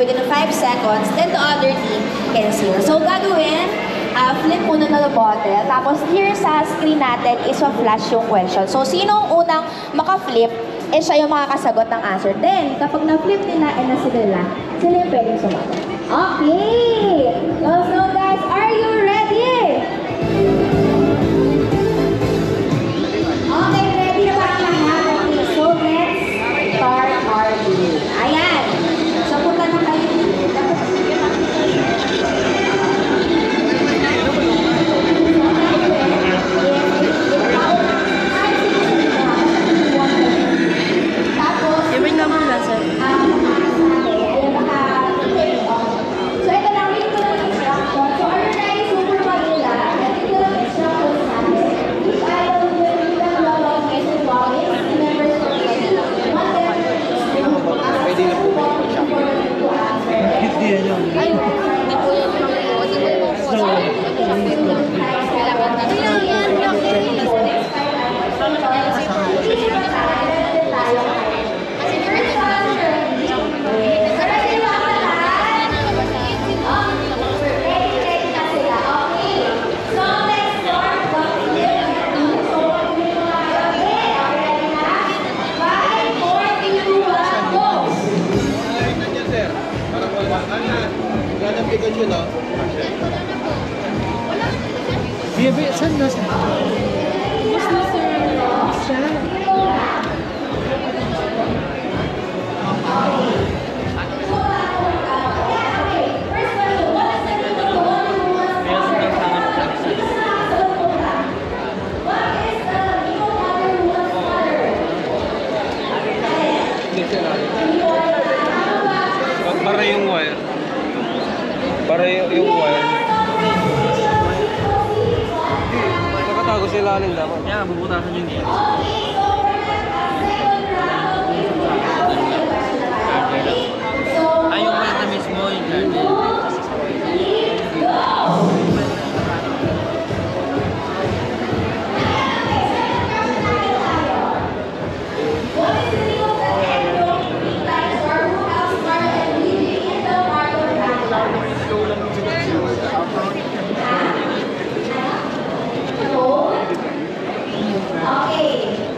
within 5 seconds, then the other team can seal. So gagawin, flip muna ng bottle, tapos here sa screen natin is flash yung question. So sino ang unang maka-flip, siya yung makakasagot ng answer. Then, kapag na-flip nila and na-sila yung pwedeng sumagot. Okay! So guys, are you ready? Okay, ready na ba ang lahat? So let's start our game. Ayan. So punta na kayo. Gawin naman na, sir. So ito lang, read ko lang yung instruction. So are you ready, Super Manila? Read ko lang yung instructions natin. Each item will be the global message login. Remember to read. One letter is to Pwede na po ba important to answer. Hindi yan. Ay, hindi po yan. Biyabi, saan na siya? Gusto na, sir. Siya. Para yung wire. Para yung wire. Nakatago sila alin dapat. Kaya, bubutasan yung game. Ayaw mo na mismo yung garden. Okay.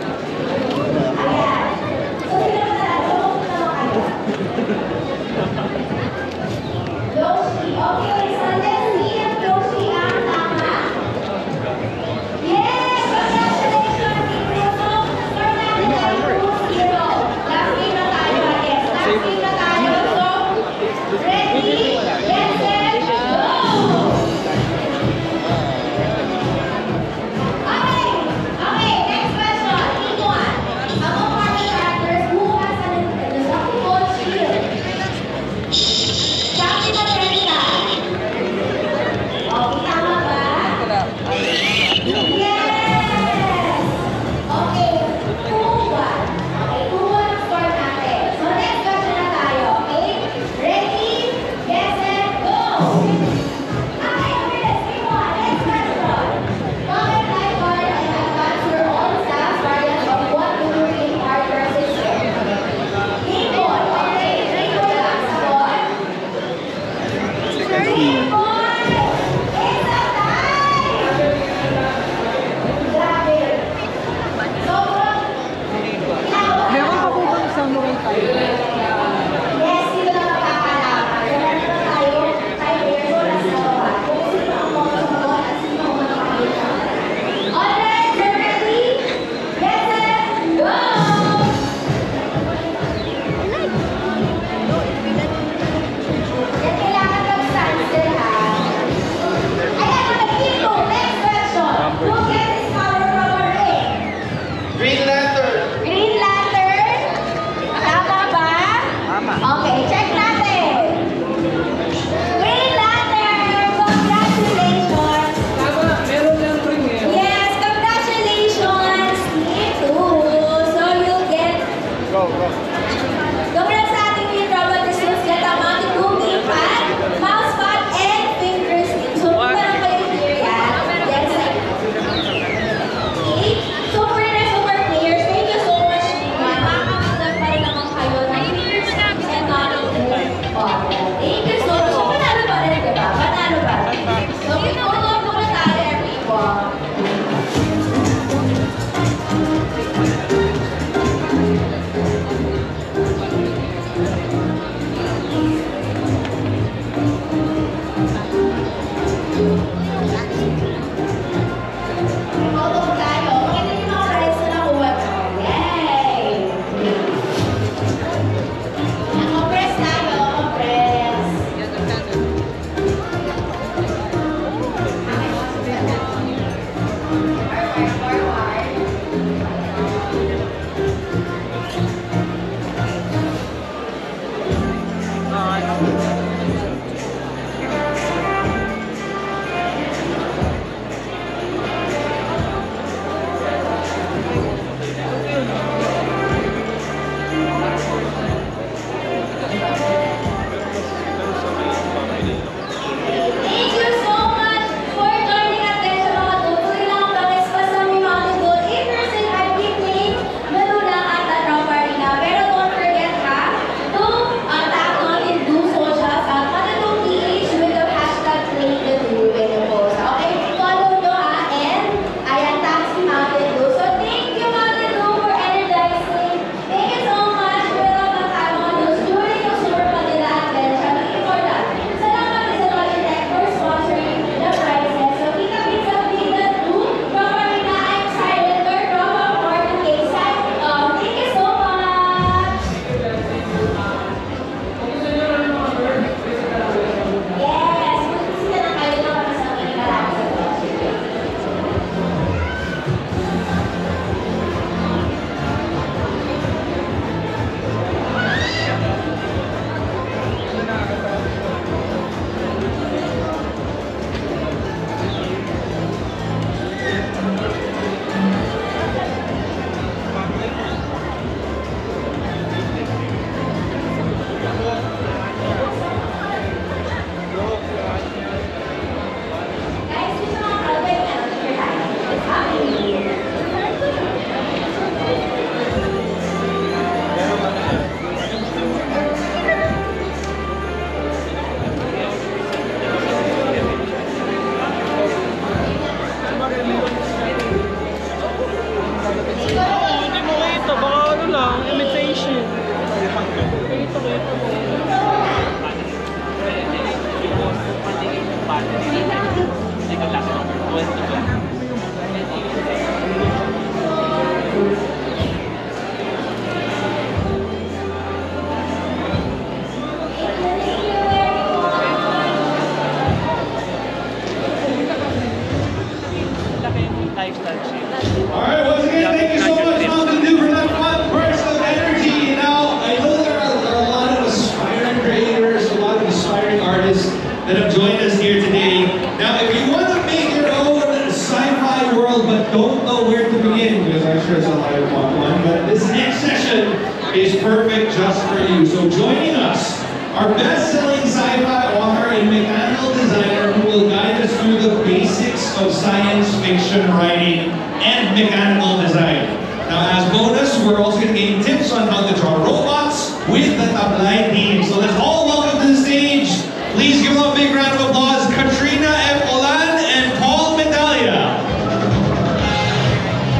artists that have joined us here today. Now, if you want to make your own sci-fi world but don't know where to begin, because I'm sure some of you want one, but this next session is perfect just for you. So joining us, our best-selling sci-fi author and mechanical designer who will guide us through the basics of science fiction writing and mechanical design. Now, as bonus, we're also going to gain tips on how to draw robots with the Tablay team. So let's all welcome to the stage. Please give them a big round of applause, Katrina F. Olan and Paul Medalla.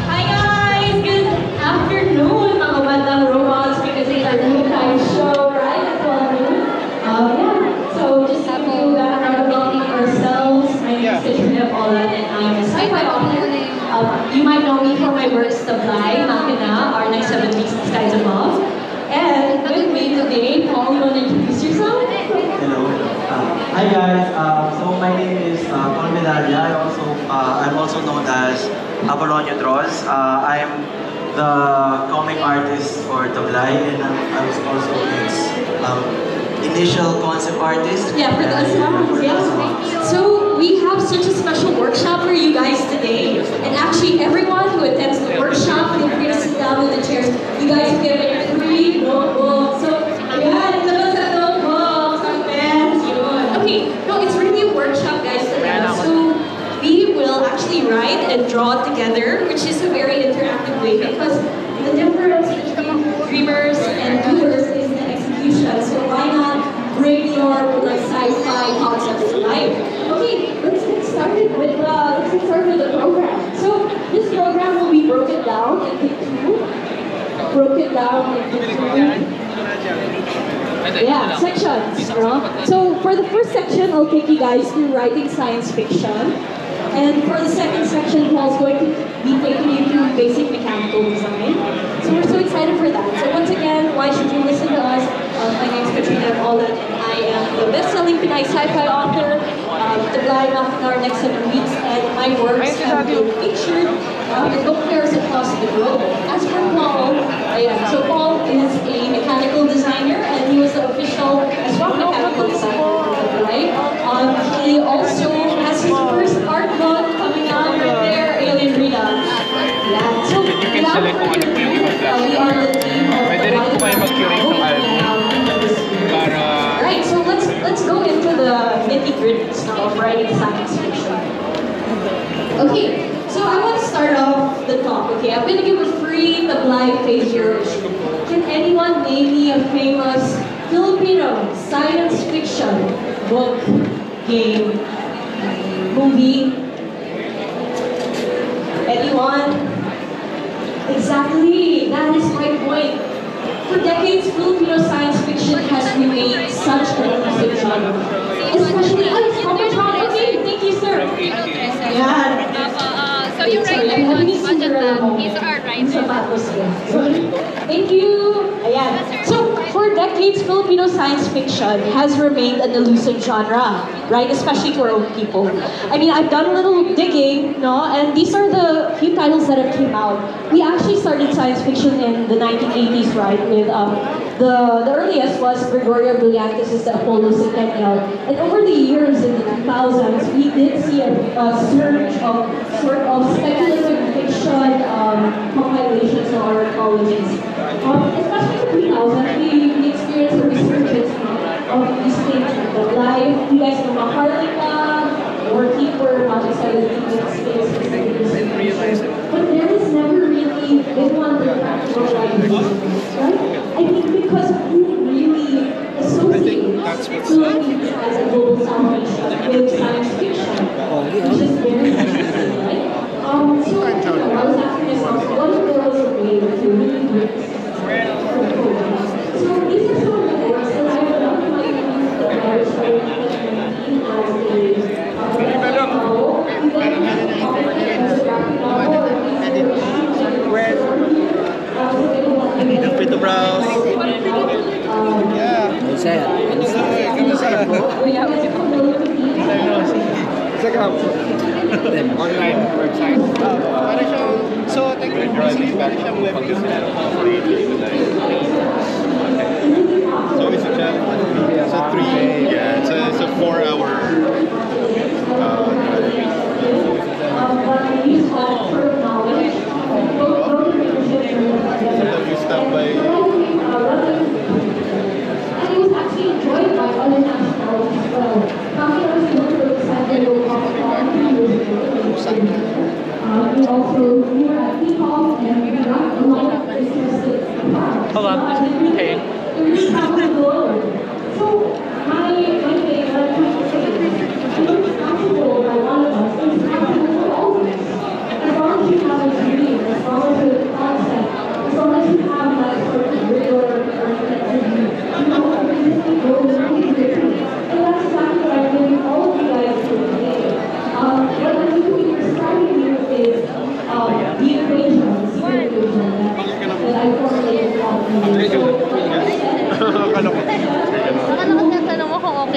Hi guys! Good afternoon, mga bandang robots, because it's our new time show, right? At 12 noon. Yeah, so just to give you a background about ourselves, my name is Katrina F. Olan and I'm a sci-fi author. You might know me for my works Tablay, Makina, Our Next 7 Weeks, and Skies Above. And with me today, Paul, you want to introduce yourself? Hello. Hi guys. So my name is Paul Medalla. I'm also known as Apolonio Draws. I'm the comic artist for Tablay, and I was also its initial concept artist. Yeah, for the songs, yeah. So we have such a special workshop for you guys today. And actually, everyone who attends the workshop, feel free to sit down in the chairs. You guys get a free notebook. So, yeah, it's about the notebooks, ang pens, yun. Okay, no, it's really a workshop, guys. So we will actually write and draw together, which is a very interactive way because the difference between dreamers and doers is the execution. So why not bring your sci-fi concepts to life? Okay, let's get started with the program. So this program will be broken down into two. Sections. So for the first section, I'll take you guys through writing science fiction. And for the second section, Paul's going to be taking you through basic mechanical design. So we're so excited for that. So once again, why should you listen to us? My name is Katrina Olan, and I am the best-selling Pinay sci-fi author. Tablay, Makina, Our Next 7 Weeks, and my works have been featured in book fairs across the globe. As for Paul, so Paul is a mechanical designer, and he was the official as well mechanical designer for Tablay. He also has his first art book coming out right there, Alien Rita. Yeah. So without further ado, we are the team of Right, so let's go into the nitty-gritty of writing science fiction. Okay, so I want to start off the top, okay? I'm going to give a free Tablay page here. Can anyone name me a famous Filipino science fiction book, game, movie? Anyone? Exactly, that is my point. For decades, Filipino science fiction has remained such an elusive genre. Especially, okay, thank you, sir. Yeah. So you write like he's our writer. Thank you. Ayan. So, for decades, Filipino science fiction has remained an elusive genre, right? Especially to our own people. I mean, I've done a little digging, no? And these are the few titles that have came out. We actually started science fiction in the 1980s, right? With the earliest was Gregorio Brillantes' The Apollo Centennial. And over the years in the 2000s, we did see a surge of sort of speculative fiction compilations or anthologies. Especially in the 2000s, we experienced a resurgence of these things like the life. You guys know about Harlika, or Keeper, Magic 17, Space, but there has never really been one that practical life, right? I mean, because who really associates Philippines as a global salvation with science fiction, which is very interesting, right? So, I was asking myself, what if there was a way to really bring this so these are some of the works that I would love to like use the Irish story as a novel, and then as a graphic novel, or at least Free to browse. Yeah. Online website. Para siyang, so technically siyang web So it's a 3, yeah, it's a 4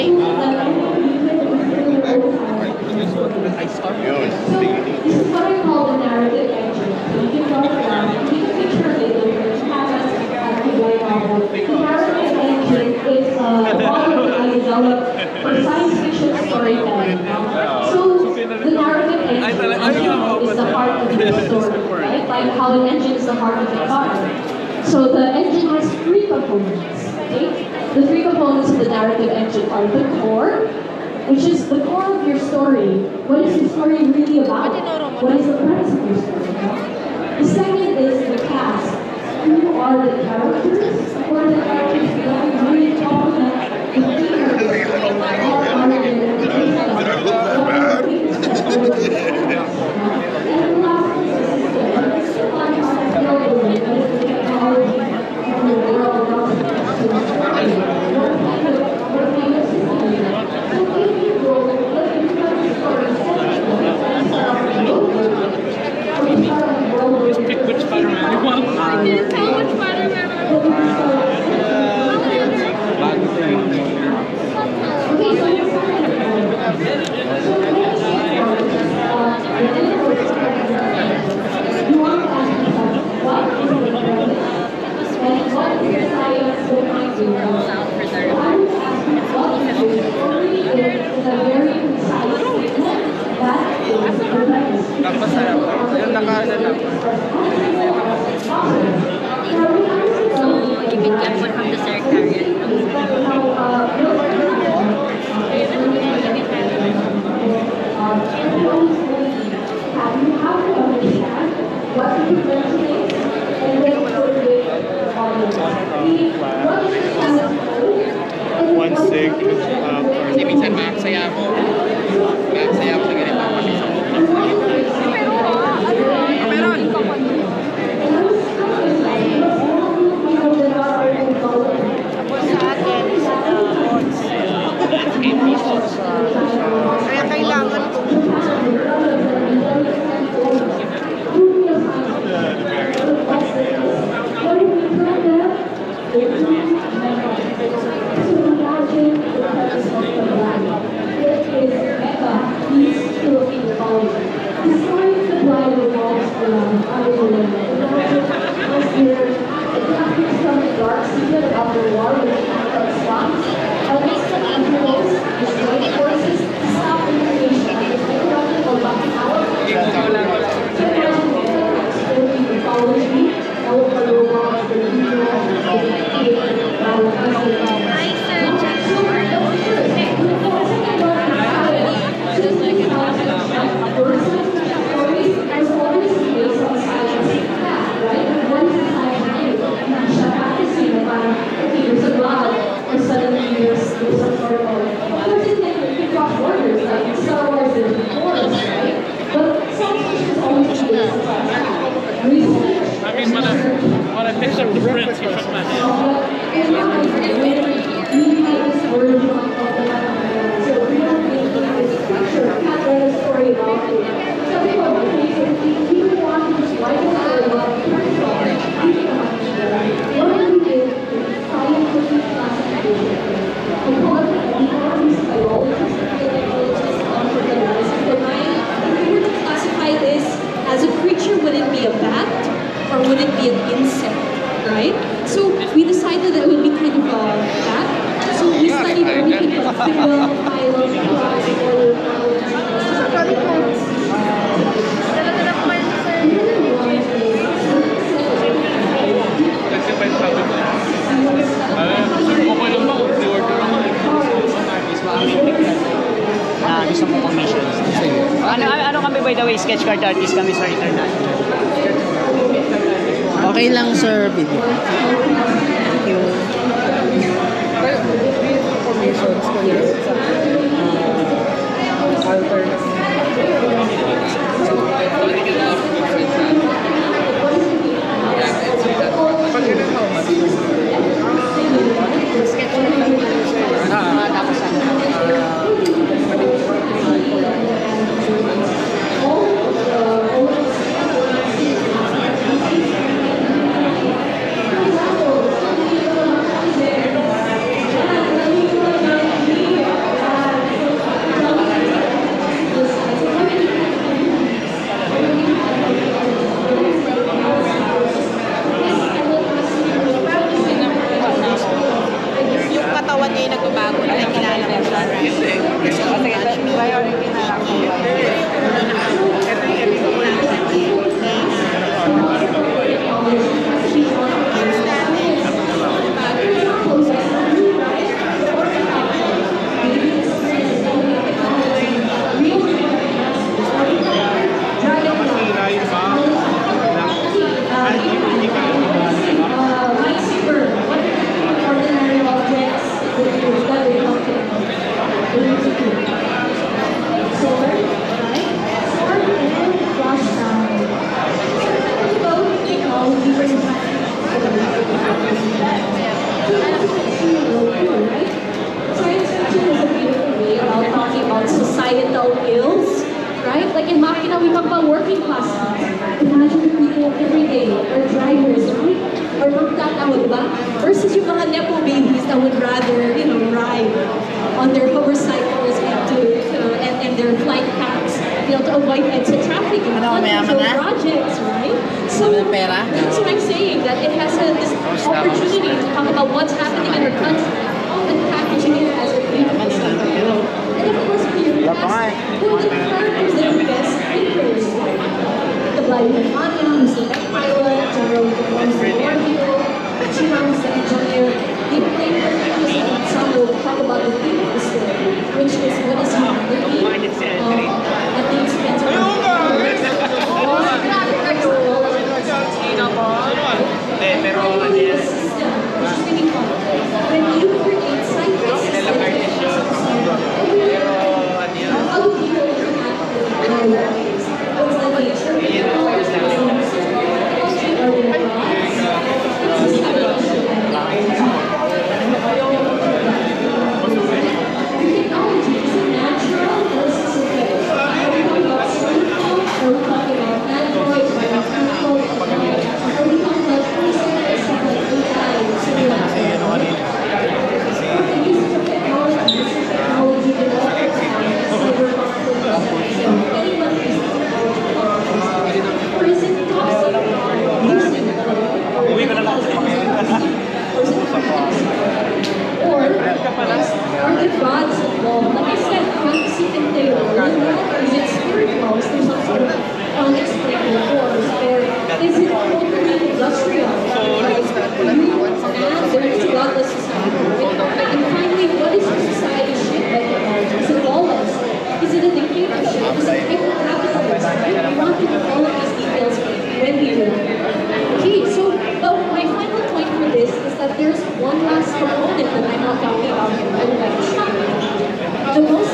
So this is what I call the narrative engine. So you can drop it down, you can picture it later, you have as a light novel. The narrative engine is a model that I developed for science fiction storytelling. So the narrative engine is the heart of the story, right? Like how an engine is the heart of the car. So the engine has three components, okay? The three components of the narrative engine are the core, which is the core of your story. What is the story really about? What is the premise of your story? The second is the cast. Who are the characters? Who are the characters that really complement the themes? And the last is the system. The system on how to build the technology and the world around Just pick which Spider-Man you want. Tell which Spider-Man. Yung nakaano lang. Keep it careful from the secretariat. One sig. Kasi minsan maksaya mo. Maksaya mo sa ganito. Meron! Kaya kailangan ko. When I picked up the prints, he shook my hand. Classify this as a creature, would it be a bat or would it be an insect, right? So we decided that it would be kind of a bat. So we studied everything from phylum, phylum, class, order, Kasi pa yung sabi ko. Okay lang ba? Order ako. Gusto mo commissions. Ano kami by the way, sketch card artist kami sa return natin. Okay lang, sir. Video. Thank you. ills, right? Like in Makina, we talk about working class. Imagine the people every day, or drivers, right? Or magtatao, diba? Versus yung mga nepo babies that would rather, you know, ride on their motorcycles and their flight packs, you know, to avoid exit traffic and projects, right? So that's what I'm saying, that it has this opportunity to talk about what's happening in our country and packaging it as a beautiful story. And of course, here, who are the characters that are best thinkers? The Blind Mania, who's the best pilot, General who's the war hero, Chima, who's the engineer. They play the some will talk about the theme of the story, which is what is humanity at the expense of when you create scientists, how do people interact with their lives? What's the nature of technology? Is it natural or synthetic? Are we talking about silicon? Are we talking about androids? Are we talking about stuff like AI, simulation? Are the gods involved? Like I said, fantasy and theater. Is it spiritual? Is there some sort of unexplained force? Or is it totally industrial? Like you and there is a godless society. And finally, what is your society shaped by technology? Is it lawless? Is it a dictatorship? Is it hyper-capitalism? We want to know all of these details when we learn. Okay, so my final point for this is that there's one last component that I'm not talking about here. I would like to share. The most